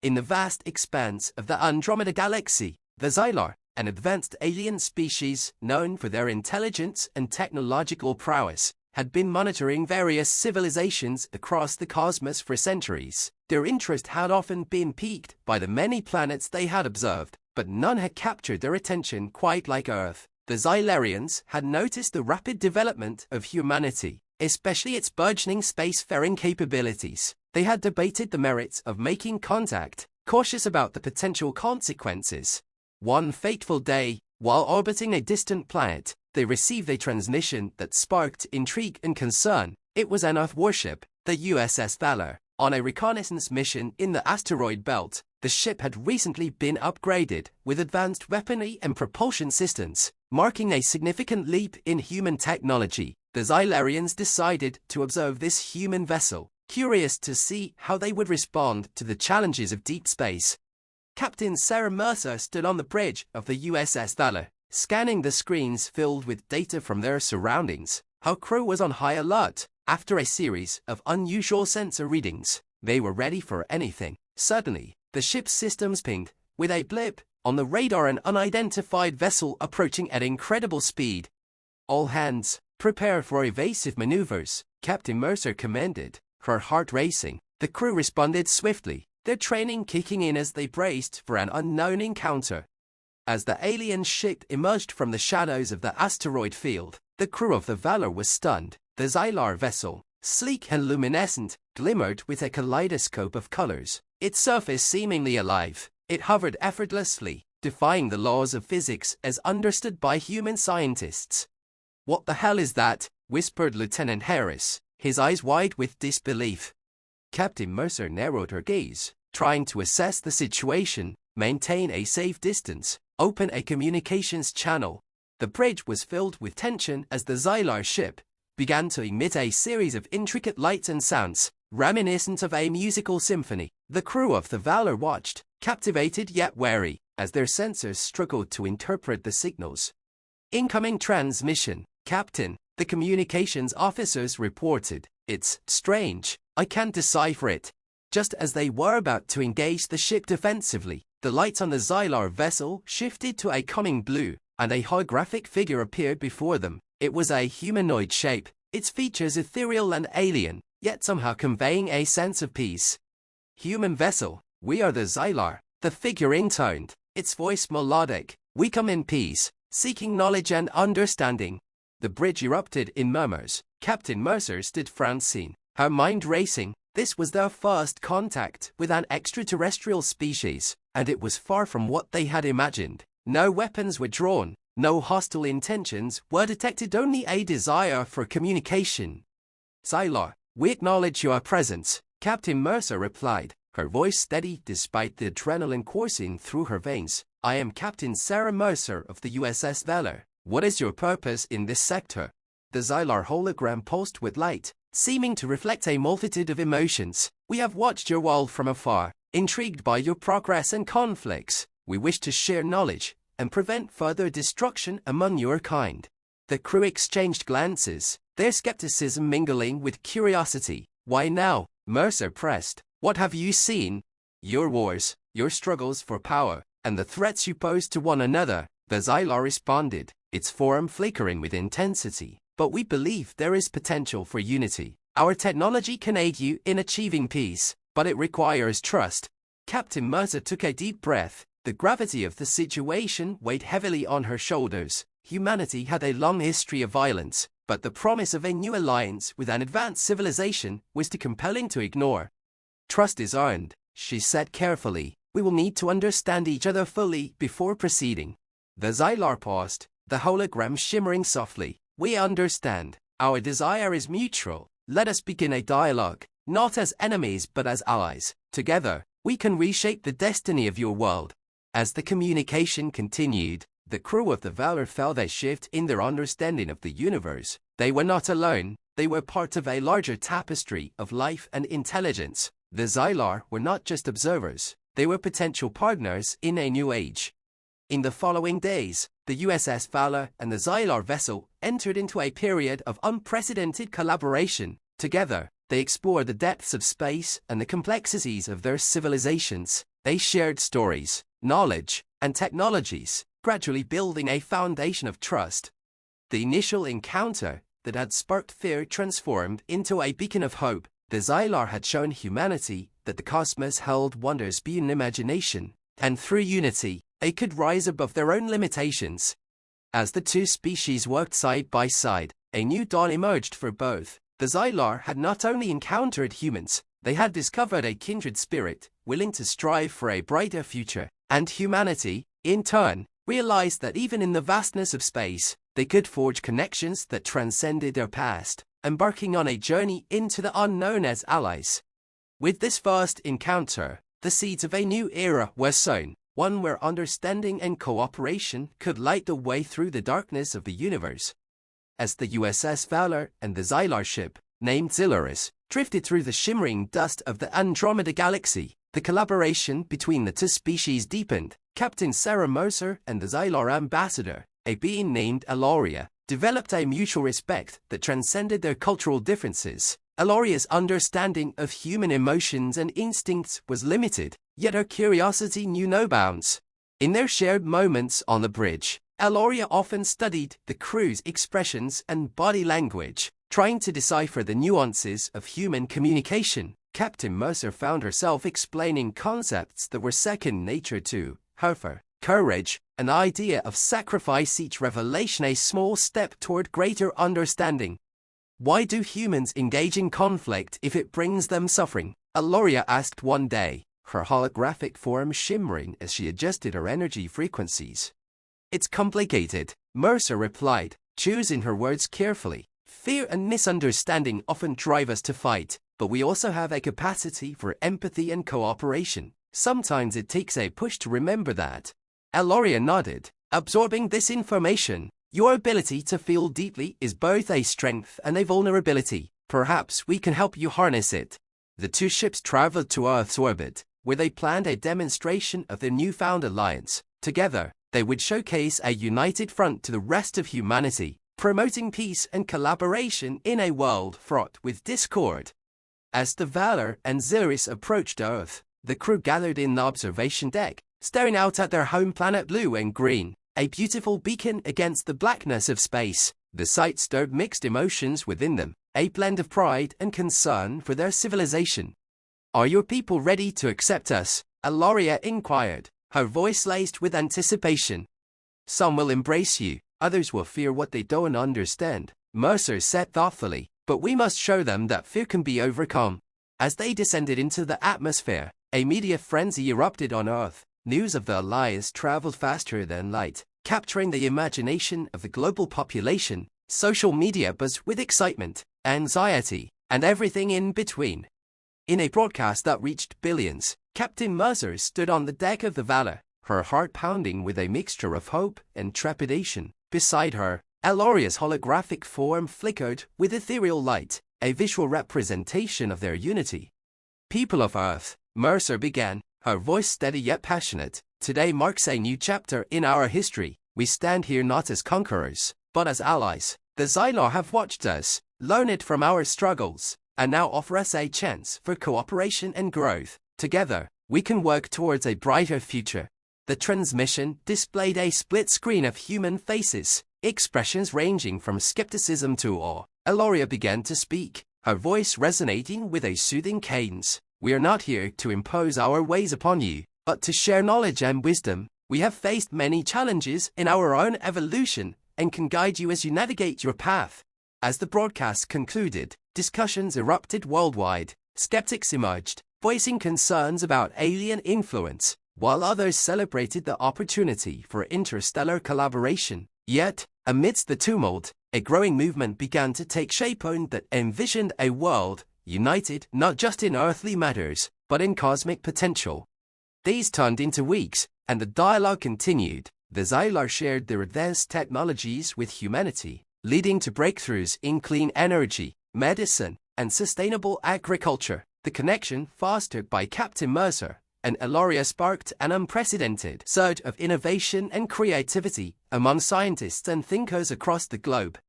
In the vast expanse of the Andromeda Galaxy, the Xylar, an advanced alien species known for their intelligence and technological prowess, had been monitoring various civilizations across the cosmos for centuries. Their interest had often been piqued by the many planets they had observed, but none had captured their attention quite like Earth. The Xylarians had noticed the rapid development of humanity, especially its burgeoning spacefaring capabilities. They had debated the merits of making contact, cautious about the potential consequences. One fateful day, while orbiting a distant planet, they received a transmission that sparked intrigue and concern. It was an Earth warship, the USS Valor. On a reconnaissance mission in the asteroid belt, the ship had recently been upgraded with advanced weaponry and propulsion systems, marking a significant leap in human technology. The Xylarians decided to observe this human vessel, curious to see how they would respond to the challenges of deep space. Captain Sarah Mercer stood on the bridge of the USS Valor, scanning the screens filled with data from their surroundings. Her crew was on high alert. After a series of unusual sensor readings, they were ready for anything. Suddenly, the ship's systems pinged. With a blip on the radar, an unidentified vessel approaching at incredible speed. "All hands, prepare for evasive maneuvers," Captain Mercer commanded, her heart racing. The crew responded swiftly, their training kicking in as they braced for an unknown encounter. As the alien ship emerged from the shadows of the asteroid field, the crew of the Valor was stunned. The Xylar vessel, sleek and luminescent, glimmered with a kaleidoscope of colors, its surface seemingly alive. It hovered effortlessly, defying the laws of physics as understood by human scientists. "What the hell is that?" whispered Lieutenant Harris, his eyes wide with disbelief. Captain Mercer narrowed her gaze, trying to assess the situation, maintain a safe distance, open a communications channel. The bridge was filled with tension as the Xylar ship began to emit a series of intricate lights and sounds, reminiscent of a musical symphony. The crew of the Valor watched, captivated yet wary, as their sensors struggled to interpret the signals. "Incoming transmission, Captain," the communications officers reported. "It's strange. I can't decipher it." Just as they were about to engage the ship defensively, the lights on the Xylar vessel shifted to a calming blue, and a holographic figure appeared before them. It was a humanoid shape, its features ethereal and alien, yet somehow conveying a sense of peace. "Human vessel, we are the Xylar," the figure intoned, its voice melodic. "We come in peace, seeking knowledge and understanding." The bridge erupted in murmurs. Captain Mercer stood frown-seen, her mind racing. This was their first contact with an extraterrestrial species, and it was far from what they had imagined. No weapons were drawn. No hostile intentions were detected, only a desire for communication. "Xylar, we acknowledge your presence," Captain Mercer replied, her voice steady despite the adrenaline coursing through her veins. "I am Captain Sarah Mercer of the USS Valor. What is your purpose in this sector?" The Xylar hologram pulsed with light, seeming to reflect a multitude of emotions. "We have watched your world from afar, intrigued by your progress and conflicts. We wish to share knowledge and prevent further destruction among your kind." The crew exchanged glances, their skepticism mingling with curiosity. "Why now?" Mercer pressed. "What have you seen?" "Your wars, your struggles for power, and the threats you pose to one another," the Xylar responded, its form flickering with intensity. "But we believe there is potential for unity. Our technology can aid you in achieving peace, but it requires trust." Captain Mercer took a deep breath. The gravity of the situation weighed heavily on her shoulders. Humanity had a long history of violence, but the promise of a new alliance with an advanced civilization was too compelling to ignore. "Trust is earned," she said carefully. "We will need to understand each other fully before proceeding." The Xylar paused, the hologram shimmering softly. "We understand. Our desire is mutual. Let us begin a dialogue, not as enemies but as allies. Together, we can reshape the destiny of your world." As the communication continued, the crew of the Valor felt a shift in their understanding of the universe. They were not alone. They were part of a larger tapestry of life and intelligence. The Xylar were not just observers. They were potential partners in a new age. In the following days, the USS Valor and the Xylar vessel entered into a period of unprecedented collaboration. Together, they explored the depths of space and the complexities of their civilizations. They shared stories, knowledge, and technologies, gradually building a foundation of trust. The initial encounter that had sparked fear transformed into a beacon of hope. The Xylar had shown humanity that the cosmos held wonders beyond imagination, and through unity, they could rise above their own limitations. As the two species worked side by side, a new dawn emerged for both. The Xylar had not only encountered humans, they had discovered a kindred spirit, willing to strive for a brighter future, and humanity, in turn, realized that even in the vastness of space, they could forge connections that transcended their past, embarking on a journey into the unknown as allies. With this first encounter, the seeds of a new era were sown, one where understanding and cooperation could light the way through the darkness of the universe. As the USS Valor and the Xylar ship, named Xylaris, drifted through the shimmering dust of the Andromeda Galaxy, the collaboration between the two species deepened. Captain Sarah Mercer and the Xylar ambassador, a being named Aloria, developed a mutual respect that transcended their cultural differences. Aloria's understanding of human emotions and instincts was limited, yet her curiosity knew no bounds. In their shared moments on the bridge, Aloria often studied the crew's expressions and body language, trying to decipher the nuances of human communication. Captain Mercer found herself explaining concepts that were second nature to her: courage, an idea of sacrifice, each revelation a small step toward greater understanding. Why do humans engage in conflict if it brings them suffering? Aloria asked one day, her holographic form shimmering as she adjusted her energy frequencies. It's complicated, Mercer replied, choosing her words carefully. Fear and misunderstanding often drive us to fight, but we also have a capacity for empathy and cooperation. Sometimes it takes a push to remember that. Aloria nodded, absorbing this information. Your ability to feel deeply is both a strength and a vulnerability. Perhaps we can help you harness it. The two ships traveled to Earth's orbit, where they planned a demonstration of their newfound alliance. Together, they would showcase a united front to the rest of humanity, promoting peace and collaboration in a world fraught with discord. As the Valor and Xylaris approached Earth, the crew gathered in the observation deck, staring out at their home planet blue and green, a beautiful beacon against the blackness of space. The sight stirred mixed emotions within them, a blend of pride and concern for their civilization. Are your people ready to accept us? Aloria inquired, her voice laced with anticipation. Some will embrace you, others will fear what they don't understand, Mercer said thoughtfully, but we must show them that fear can be overcome. As they descended into the atmosphere, a media frenzy erupted on Earth. News of the alliance traveled faster than light, capturing the imagination of the global population. Social media buzzed with excitement, anxiety, and everything in between. In a broadcast that reached billions, Captain Mercer stood on the deck of the Valor, her heart pounding with a mixture of hope and trepidation. Beside her, Aloria's holographic form flickered with ethereal light, a visual representation of their unity. People of Earth, Mercer began, her voice steady yet passionate, today marks a new chapter in our history. We stand here not as conquerors, but as allies. The Xylar have watched us, learned from our struggles, and now offer us a chance for cooperation and growth. Together, we can work towards a brighter future. The transmission displayed a split screen of human faces, expressions ranging from skepticism to awe. Aloria began to speak, her voice resonating with a soothing cadence. We are not here to impose our ways upon you, but to share knowledge and wisdom. We have faced many challenges in our own evolution and can guide you as you navigate your path. As the broadcast concluded, discussions erupted worldwide. Skeptics emerged, voicing concerns about alien influence, while others celebrated the opportunity for interstellar collaboration. Yet, amidst the tumult, a growing movement began to take shape that envisioned a world united not just in earthly matters, but in cosmic potential. Days turned into weeks, and the dialogue continued. The Xylar shared their advanced technologies with humanity, leading to breakthroughs in clean energy, medicine, and sustainable agriculture. The connection, fostered by Captain Mercer and Aloria, sparked an unprecedented surge of innovation and creativity among scientists and thinkers across the globe.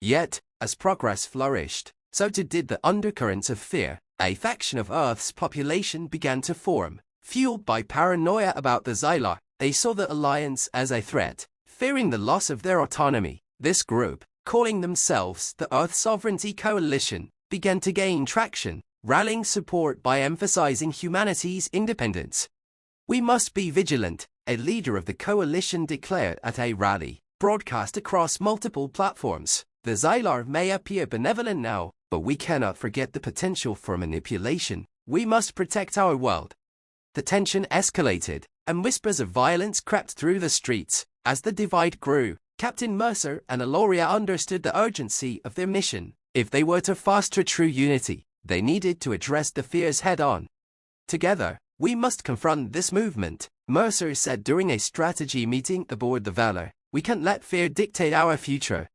Yet, as progress flourished, so too did the undercurrents of fear. A faction of Earth's population began to form, Fueled by paranoia about the Xylar, they saw the Alliance as a threat, fearing the loss of their autonomy. This group, calling themselves the Earth Sovereignty Coalition, began to gain traction, rallying support by emphasizing humanity's independence. "We must be vigilant," a leader of the coalition declared at a rally, broadcast across multiple platforms. "The Xylar may appear benevolent now, but we cannot forget the potential for manipulation. We must protect our world." The tension escalated, and whispers of violence crept through the streets. As the divide grew, Captain Mercer and Aloria understood the urgency of their mission. If they were to foster true unity, they needed to address the fears head-on. "Together, we must confront this movement," Mercer said during a strategy meeting aboard the Valor. "We can't let fear dictate our future."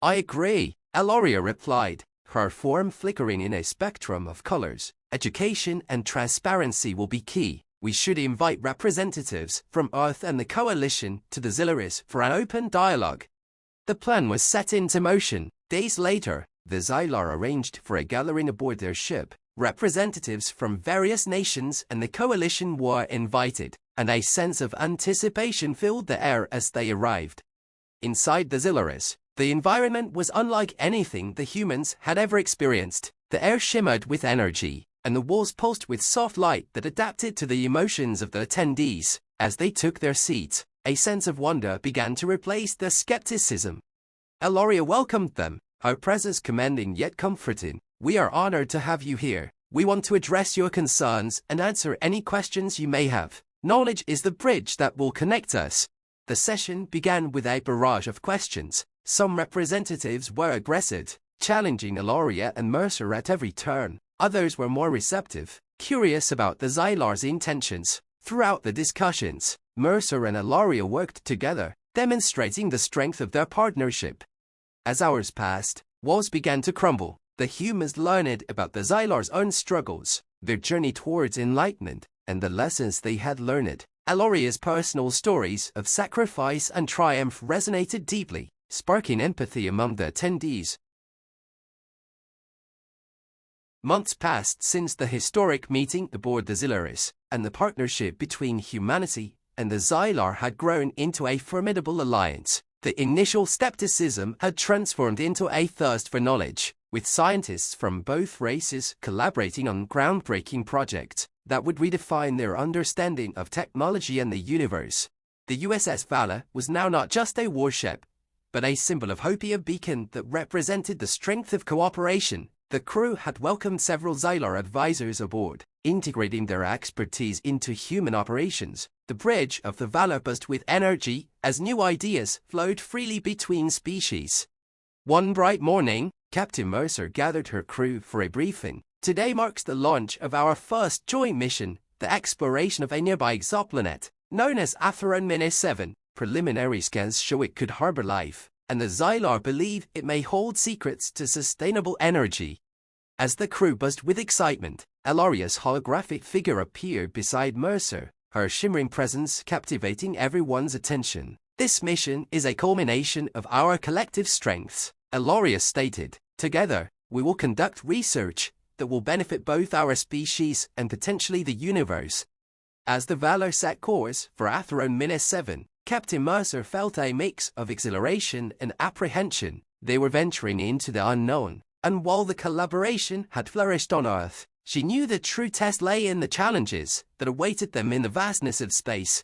"I agree," Aloria replied, her form flickering in a spectrum of colors. "Education and transparency will be key. We should invite representatives from Earth and the Coalition to the Xylaris for an open dialogue." The plan was set into motion. Days later, the Xylar arranged for a gathering aboard their ship. Representatives from various nations and the Coalition were invited, and a sense of anticipation filled the air as they arrived. Inside the Xylaris, the environment was unlike anything the humans had ever experienced. The air shimmered with energy, and the walls pulsed with soft light that adapted to the emotions of the attendees. As they took their seats, a sense of wonder began to replace their skepticism. Aloria welcomed them, her presence commanding yet comforting. "We are honored to have you here. We want to address your concerns and answer any questions you may have. Knowledge is the bridge that will connect us." The session began with a barrage of questions. Some representatives were aggressive, challenging Aloria and Mercer at every turn. Others were more receptive, curious about the Xylar's intentions. Throughout the discussions, Mercer and Aloria worked together, demonstrating the strength of their partnership. As hours passed, walls began to crumble. The humans learned about the Xylar's own struggles, their journey towards enlightenment, and the lessons they had learned. Aloria's personal stories of sacrifice and triumph resonated deeply, sparking empathy among the attendees. Months passed since the historic meeting aboard the Xylaris, and the partnership between humanity and the Xylar had grown into a formidable alliance. The initial skepticism had transformed into a thirst for knowledge, with scientists from both races collaborating on groundbreaking projects that would redefine their understanding of technology and the universe. The USS Valor was now not just a warship, but a symbol of hope, a beacon that represented the strength of cooperation. The crew had welcomed several Xylar advisors aboard, integrating their expertise into human operations. The bridge of the Valor buzzed with energy as new ideas flowed freely between species. One bright morning, Captain Mercer gathered her crew for a briefing. "Today marks the launch of our first joint mission, the exploration of a nearby exoplanet, known as Atheron-7. Preliminary scans show it could harbor life, and the Xylar believe it may hold secrets to sustainable energy." As the crew buzzed with excitement, Aloria's holographic figure appeared beside Mercer, her shimmering presence captivating everyone's attention. "This mission is a culmination of our collective strengths," Aloria stated. "Together, we will conduct research that will benefit both our species and potentially the universe." As the Valor set course for Atheron-7, Captain Mercer felt a mix of exhilaration and apprehension. They were venturing into the unknown, and while the collaboration had flourished on Earth, she knew the true test lay in the challenges that awaited them in the vastness of space.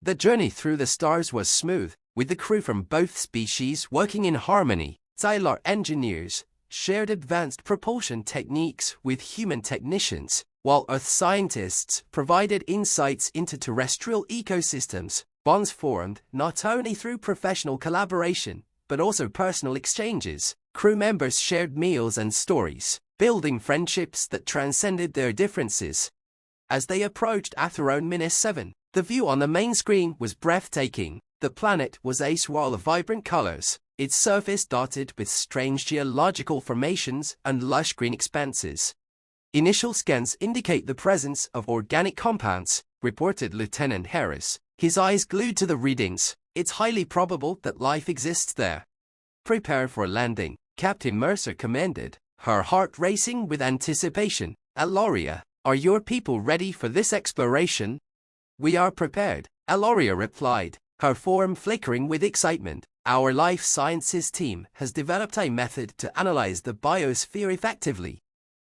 The journey through the stars was smooth, with the crew from both species working in harmony. Xylar engineers shared advanced propulsion techniques with human technicians, while Earth scientists provided insights into terrestrial ecosystems. Bonds formed not only through professional collaboration, but also personal exchanges. Crew members shared meals and stories, building friendships that transcended their differences. As they approached Atheron-7, the view on the main screen was breathtaking. The planet was a swirl of vibrant colors, its surface dotted with strange geological formations and lush green expanses. "Initial scans indicate the presence of organic compounds," reported Lieutenant Harris, his eyes glued to the readings. "It's highly probable that life exists there." "Prepare for landing," Captain Mercer commanded, her heart racing with anticipation. Aloria, Are your people ready for this exploration? We are prepared, Aloria replied, her form flickering with excitement. Our life sciences team has developed a method to analyze the biosphere effectively.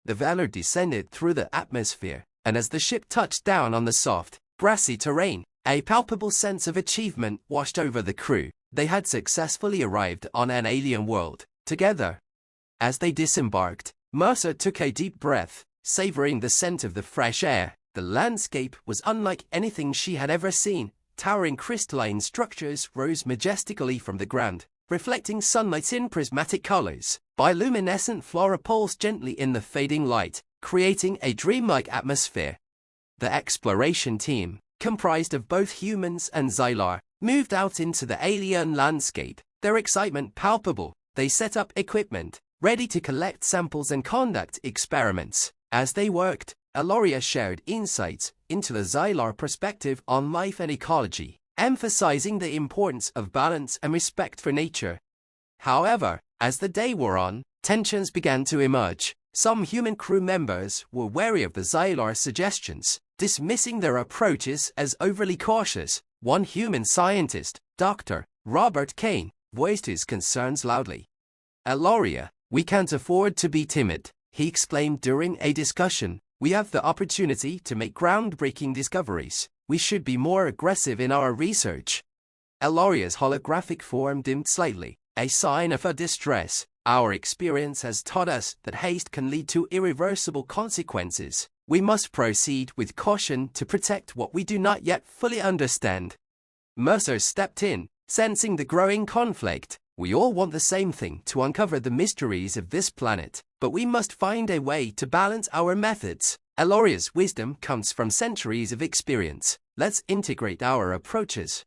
The Valor descended through the atmosphere, and as the ship touched down on the soft, grassy terrain, a palpable sense of achievement washed over the crew. They had successfully arrived on an alien world, together. As they disembarked, Mercer took a deep breath, savoring the scent of the fresh air. The landscape was unlike anything she had ever seen. Towering crystalline structures rose majestically from the ground, reflecting sunlight in prismatic colors. Bioluminescent flora pulsed gently in the fading light, creating a dreamlike atmosphere. The exploration team, comprised of both humans and Xylar, moved out into the alien landscape, their excitement palpable. They set up equipment, ready to collect samples and conduct experiments. As they worked, Aloria shared insights into the Xylar perspective on life and ecology, emphasizing the importance of balance and respect for nature. However, as the day wore on, tensions began to emerge. Some human crew members were wary of the Xylar suggestions, dismissing their approaches as overly cautious. One human scientist, Dr. Robert Kane, voiced his concerns loudly. Aloria, we can't afford to be timid, he exclaimed during a discussion. We have the opportunity to make groundbreaking discoveries. We should be more aggressive in our research. Aloria's holographic form dimmed slightly, a sign of her distress. Our experience has taught us that haste can lead to irreversible consequences. We must proceed with caution to protect what we do not yet fully understand. Mercer stepped in, sensing the growing conflict. We all want the same thing, to uncover the mysteries of this planet, but we must find a way to balance our methods. Aloria's wisdom comes from centuries of experience. Let's integrate our approaches.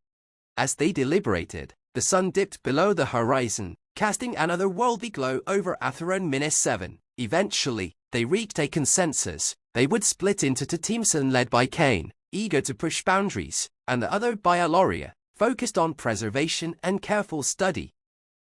As they deliberated, the sun dipped below the horizon, casting an otherworldly glow over Atheron-7. Eventually, they reached a consensus. They would split into two teams, led by Kane, eager to push boundaries, and the other by Aloria, focused on preservation and careful study.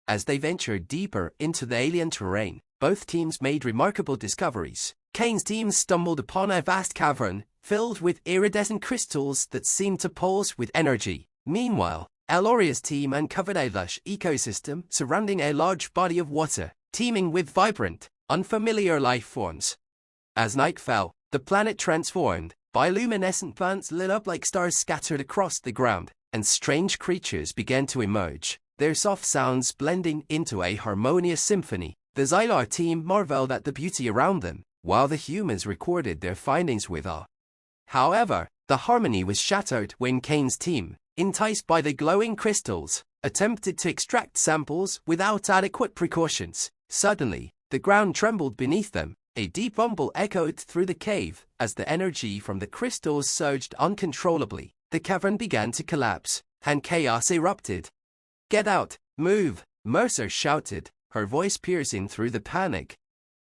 As they ventured deeper into the alien terrain, both teams made remarkable discoveries. Kane's team stumbled upon a vast cavern, filled with iridescent crystals that seemed to pulse with energy. Meanwhile, Aloria's team uncovered a lush ecosystem surrounding a large body of water, teeming with vibrant, unfamiliar life forms. As night fell, the planet transformed. Bioluminescent plants lit up like stars scattered across the ground, and strange creatures began to emerge, their soft sounds blending into a harmonious symphony. The Xylar team marveled at the beauty around them, while the humans recorded their findings with awe. However, the harmony was shattered when Kane's team, enticed by the glowing crystals, attempted to extract samples without adequate precautions. Suddenly, the ground trembled beneath them. A deep rumble echoed through the cave. As the energy from the crystals surged uncontrollably, the cavern began to collapse, and chaos erupted. "Get out! Move!" Mercer shouted, her voice piercing through the panic.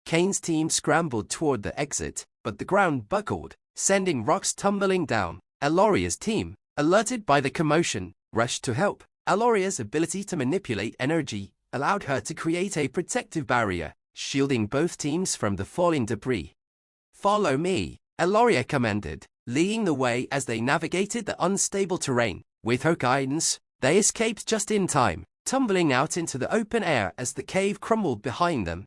Kane's team scrambled toward the exit, but the ground buckled, sending rocks tumbling down. Aloria's team, alerted by the commotion, rushed to help. Aloria's ability to manipulate energy allowed her to create a protective barrier, shielding both teams from the falling debris. "Follow me," Aloria commanded, leading the way as they navigated the unstable terrain. With her guidance, they escaped just in time, tumbling out into the open air as the cave crumbled behind them.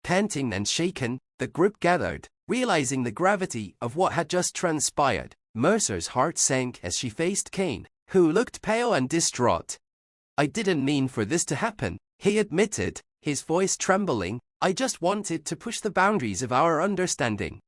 Panting and shaken, the group gathered, realizing the gravity of what had just transpired. Mercer's heart sank as she faced Kane, who looked pale and distraught. "I didn't mean for this to happen," he admitted, his voice trembling. "I just wanted to push the boundaries of our understanding."